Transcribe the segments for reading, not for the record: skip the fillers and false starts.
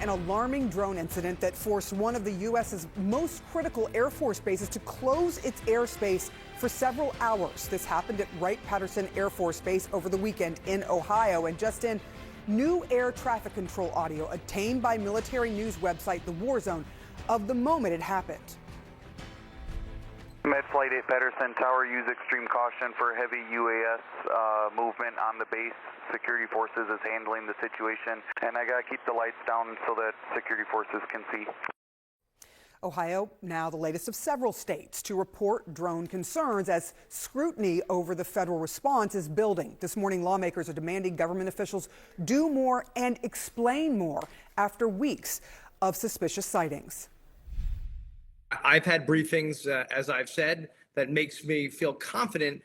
an alarming drone incident that forced one of the U.S.'s most critical Air Force bases to close its airspace for several hours. This happened at Wright-Patterson Air Force Base over the weekend in Ohio. And just in, new air traffic control audio obtained by military news website The War Zone of the moment it happened. MedFlight at Patterson Tower, use extreme caution for heavy UAS movement on the base. Security forces is handling the situation, and I gotta keep the lights down so that security forces can see. Ohio, now the latest of several states to report drone concerns as scrutiny over the federal response is building. This morning, lawmakers are demanding government officials do more and explain more after weeks of suspicious sightings. I've had briefings, as I've said, that makes me feel confident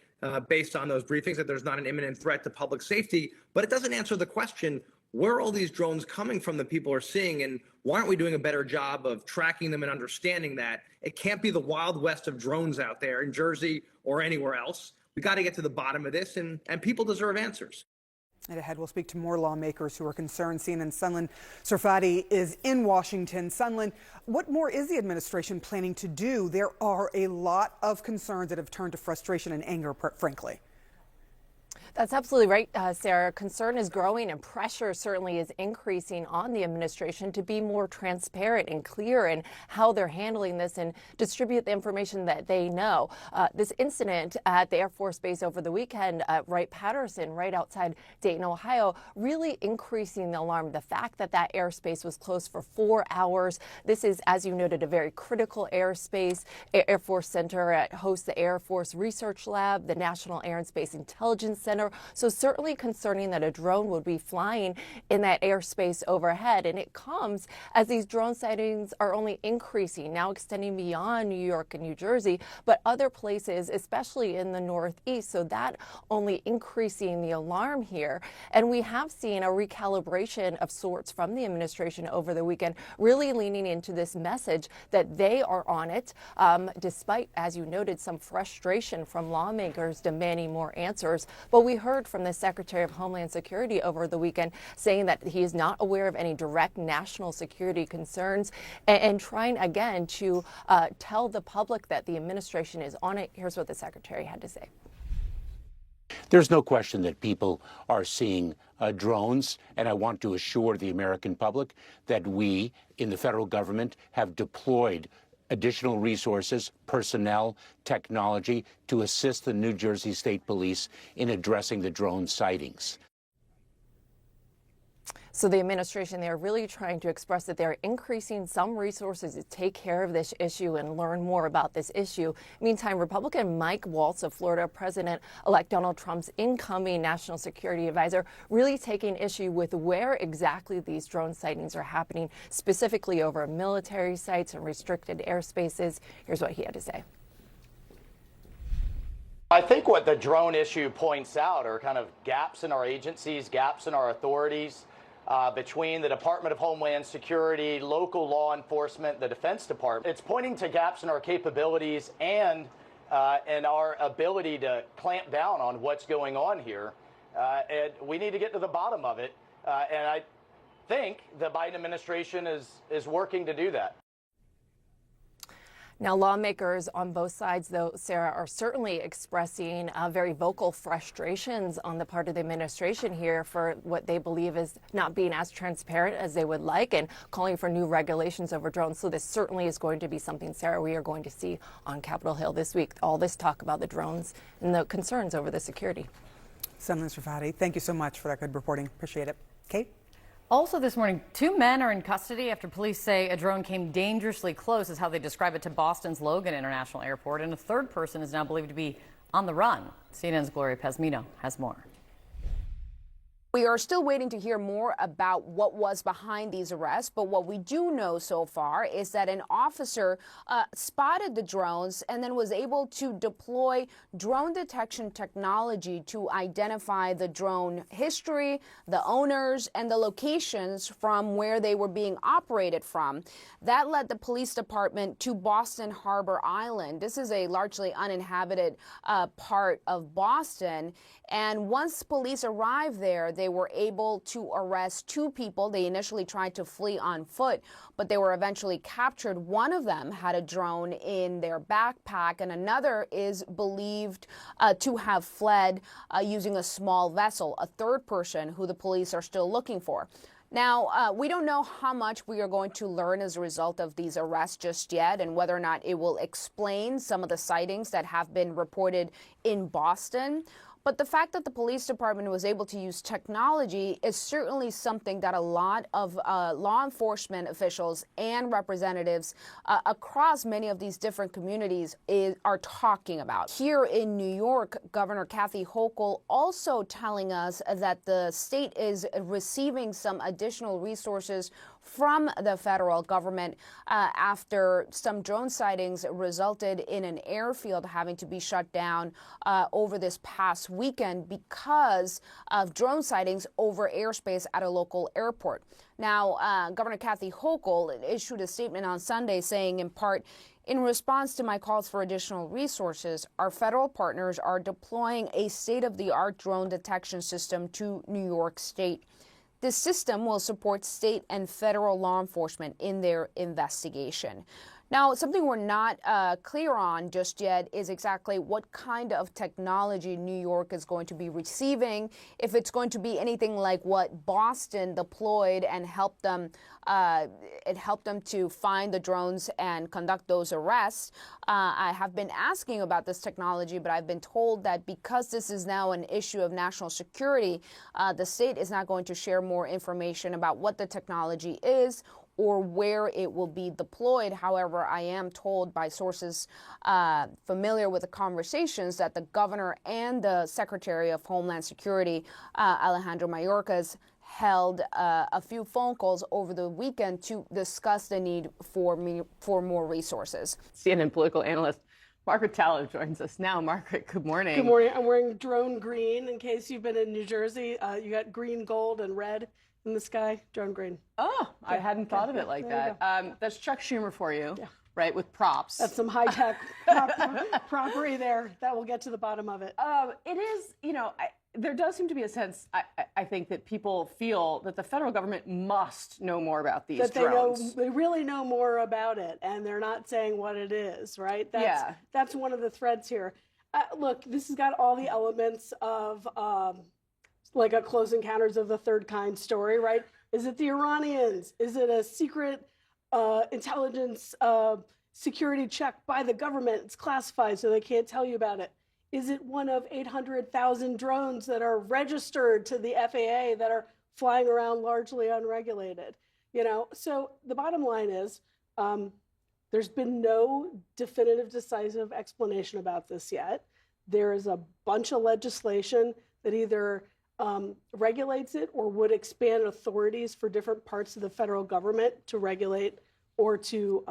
based on those briefings that there's not an imminent threat to public safety, but it doesn't answer the question, where are all these drones coming from that people are seeing, and why aren't we doing a better job of tracking them and understanding that? It can't be the Wild West of drones out there in Jersey or anywhere else. We got to get to the bottom of this, and people deserve answers. And ahead, we'll speak to more lawmakers who are concerned. CNN Sunlen Sarfati is in Washington. Sunlen, what more is the administration planning to do? There are a lot of concerns that have turned to frustration and anger, frankly. That's absolutely right, Sarah. Concern is growing and pressure certainly is increasing on the administration to be more transparent and clear in how they're handling this and distribute the information that they know. This incident at the Air Force Base over the weekend at Wright-Patterson, right outside Dayton, Ohio, really increasing the alarm. The fact that that airspace was closed for 4 hours. This is, as you noted, a very critical airspace. Air Force Center hosts the Air Force Research Lab, the National Air and Space Intelligence Center. So certainly concerning that a drone would be flying in that airspace overhead. And it comes as these drone sightings are only increasing, now extending beyond New York and New Jersey, but other places, especially in the Northeast. So that only increasing the alarm here. And we have seen a recalibration of sorts from the administration over the weekend, really leaning into this message that they are on it, despite, as you noted, some frustration from lawmakers demanding more answers. But we heard from the Secretary of Homeland Security over the weekend saying that he is not aware of any direct national security concerns and trying again to tell the public that the administration is on it. Here's what the Secretary had to say. There's no question that people are seeing drones, and I want to assure the American public that we in the federal government have deployed additional resources, personnel, technology to assist the New Jersey State Police in addressing the drone sightings. So the administration, they're really trying to express that they're increasing some resources to take care of this issue and learn more about this issue. Meantime, Republican Mike Waltz of Florida, President-elect Donald Trump's incoming national security advisor, really taking issue with where exactly these drone sightings are happening, specifically over military sites and restricted airspaces. Here's what he had to say. I think what the drone issue points out are kind of gaps in our agencies, gaps in our authorities. Between the Department of Homeland Security, local law enforcement, the Defense Department. It's pointing to gaps in our capabilities and in our ability to clamp down on what's going on here. And we need to get to the bottom of it. And I think the Biden administration is working to do that. Now, lawmakers on both sides, though, Sarah, are certainly expressing very vocal frustrations on the part of the administration here for what they believe is not being as transparent as they would like and calling for new regulations over drones. So this certainly is going to be something, Sarah, we are going to see on Capitol Hill this week. All this talk about the drones and the concerns over the security. Sunlen Sarfati, thank you so much for that good reporting. Appreciate it. Kate? Also this morning, 2 men are in custody after police say a drone came dangerously close, is how they describe it, to Boston's Logan International Airport. And a third person is now believed to be on the run. CNN's Gloria Pazmino has more. We are still waiting to hear more about what was behind these arrests, but what we do know so far is that an officer spotted the drones and then was able to deploy drone detection technology to identify the drone history, the owners, and the locations from where they were being operated from. That led the police department to Boston Harbor Island. This is a largely uninhabited part of Boston, and once police arrived there, they were able to arrest 2 people. They initially tried to flee on foot, but they were eventually captured. One of them had a drone in their backpack, and another is believed to have fled using a small vessel, a third person who the police are still looking for. Now, we don't know how much we are going to learn as a result of these arrests just yet, and whether or not it will explain some of the sightings that have been reported in Boston. But the fact that the police department was able to use technology is certainly something that a lot of law enforcement officials and representatives across many of these different communities are talking about. Here in New York, Governor Kathy Hochul also telling us that the state is receiving some additional resources from the federal government after some drone sightings resulted in an airfield having to be shut down over this past weekend because of drone sightings over airspace at a local airport. Now, Governor Kathy Hochul issued a statement on Sunday saying, in part, in response to my calls for additional resources, our federal partners are deploying a state-of-the-art drone detection system to New York State. This system will support state and federal law enforcement in their investigation. Now, something we're not clear on just yet is exactly what kind of technology New York is going to be receiving, if it's going to be anything like what Boston deployed and helped them to find the drones and conduct those arrests. I have been asking about this technology, but I've been told that because this is now an issue of national security, the state is not going to share more information about what the technology is or where it will be deployed. However, I am told by sources familiar with the conversations that the governor and the Secretary of Homeland Security, Alejandro Mayorkas, held a few phone calls over the weekend to discuss the need for more resources. CNN political analyst Margaret Tallow joins us now. Margaret, good morning. Good morning. I'm wearing drone green. In case you've been in New Jersey, you got green, gold, and red in the sky. Drone green. Oh, yeah. I hadn't thought of it like that. That's Chuck Schumer for you, right, with props. That's some high-tech property there. That will get to the bottom of it. It is, there does seem to be a sense, I think, that people feel that the federal government must know more about these drones. They really know more about it, and they're not saying what it is, right? That's one of the threads here. Look, this has got all the elements of like a Close Encounters of the Third Kind story, right? Is it the Iranians? Is it a secret intelligence security check by the government? It's classified, so they can't tell you about it. Is it one of 800,000 drones that are registered to the FAA that are flying around largely unregulated? So the bottom line is there's been no definitive, decisive explanation about this yet. There is a bunch of legislation that either regulates it or would expand authorities for different parts of the federal government to regulate or to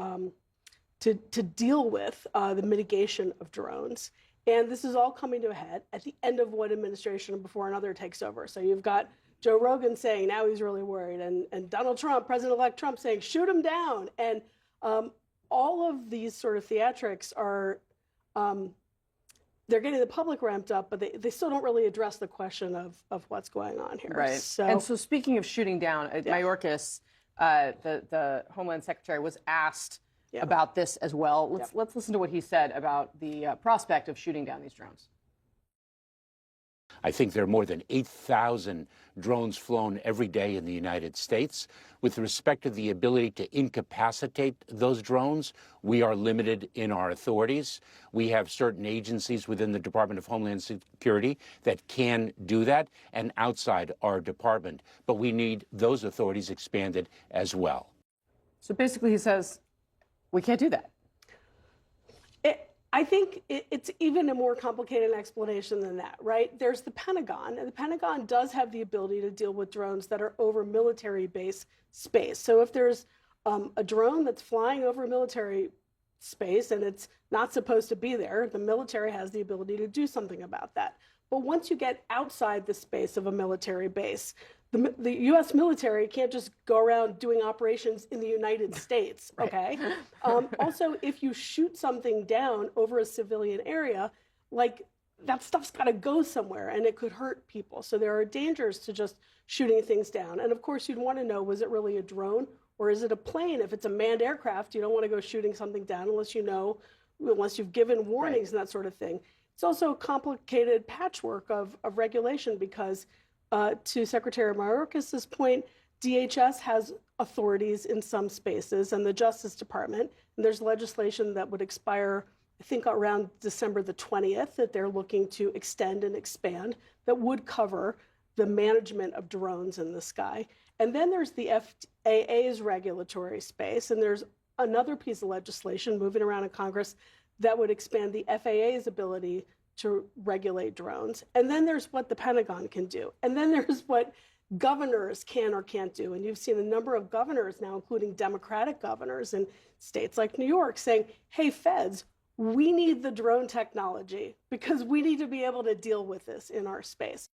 deal with the mitigation of drones. And this is all coming to a head at the end of one administration before another takes over. So you've got Joe Rogan saying now he's really worried, and Donald Trump, President-elect Trump, saying shoot him down. And all of these sort of theatrics are, they're getting the public ramped up, but they still don't really address the question of what's going on here. Right. And so speaking of shooting down, Mayorkas, the Homeland Secretary, was asked about this as well. Let's listen to what he said about the prospect of shooting down these drones. I think there are more than 8,000 drones flown every day in the United States. With respect to the ability to incapacitate those drones, we are limited in our authorities. We have certain agencies within the Department of Homeland Security that can do that and outside our department. But we need those authorities expanded as well. So basically he says, we can't do that. I think it's even a more complicated explanation than that, right? There's the Pentagon, and the Pentagon does have the ability to deal with drones that are over military base space. So if there's a drone that's flying over military space and it's not supposed to be there, the military has the ability to do something about that. But once you get outside the space of a military base, the U.S. military can't just go around doing operations in the United States, okay? Also, if you shoot something down over a civilian area, like that stuff's got to go somewhere and it could hurt people. So there are dangers to just shooting things down. And of course, you'd want to know, was it really a drone or is it a plane? If it's a manned aircraft, you don't want to go shooting something down unless you've given warnings and that sort of thing. It's also a complicated patchwork of regulation because, to Secretary Mayorkas's point, DHS has authorities in some spaces and the Justice Department, and there's legislation that would expire, I think, around December the 20th that they're looking to extend and expand that would cover the management of drones in the sky. And then there's the FAA's regulatory space, and there's another piece of legislation moving around in Congress that would expand the FAA's ability to regulate drones. And then there's what the Pentagon can do. And then there's what governors can or can't do. And you've seen a number of governors now, including Democratic governors in states like New York, saying, hey, feds, we need the drone technology because we need to be able to deal with this in our space.